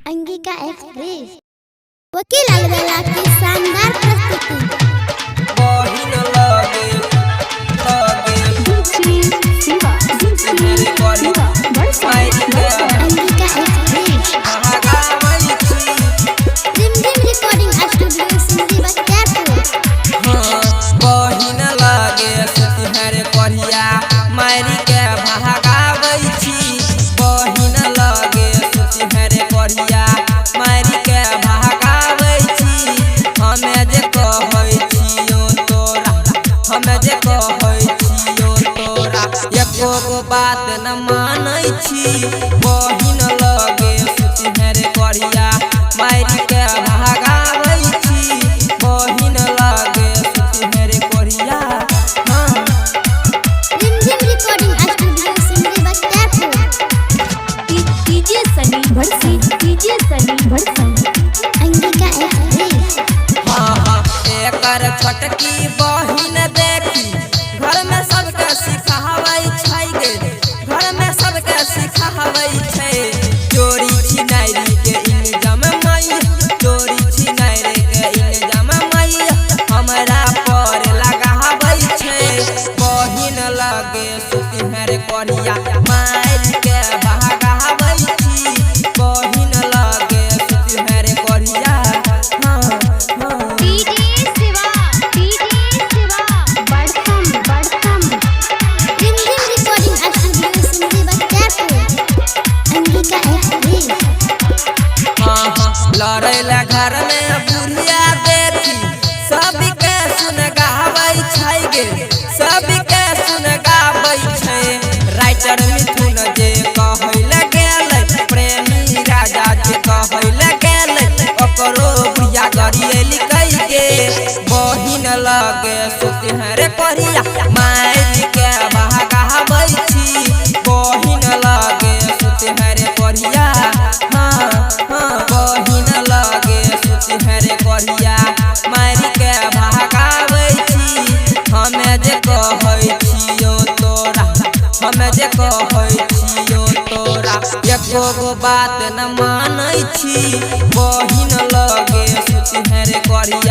Angika express वकील अलबेला की शानदार प्रस्तुति। बहिन लगे शिवा मेरे करी मायरी के अंगिका एक्सप्रेस भागावई छी रिमझिम रिकॉर्डिंग स्टूडियो सिंधी बख्तियारपुर। बहिन लगे सुतिहर करिया मायरी के भागावई छी। बहिन लगे सुतिहर करिया मायरी के भागावई छी। हमें जे कहै छियो तोरा हमें जे कहै छियो तोरा एको गो बात न मानै छी। बहिन लगे सुतिहर करिया मायरी के भागावई छी। बहिन लगे सुतिहर करिया Rimjhim recording studio Sindhi Bakhtiyarpur. DJ Sunny Bhadsan Angika express एकर छोटकी बहिन देखी घर में सबके सिखावै छै गे। घर में सबके सिखावै छै चोरी छिनारी के इल्जाम मई चोरी छिनारी के इल्जाम मई हमरा पर लगावै छै। बहिन लगे सुतिहर करिया मार के भागावै छी। बहिन लगे सुतिहर करिया DJ Shiva Badsam Rimjhim recording studio Sindhi Bakhtiyarpur. Angika express लड़ैला घर में बुढ़िया देखी सबके सुन गावै छै गे। सबके सुन गावै छै राइटर मिथुन जे कहै ल गेलै प्रेमी राजा जे कहै ल गेलै ओकरो बुढ़िया गरिएली कहि के। बहिन लगे सुतिहर करिया मारि के भागावै छी। बहिन लगे सुतिहर करिया बहिन लगे सुतिहर करिया मारि के भागावै छी। हमें जे कहै छियो तोरा हमें जे कहै छियो तोरा एको गो बात न मानै छी। बहिन लगे सुतिहर करिया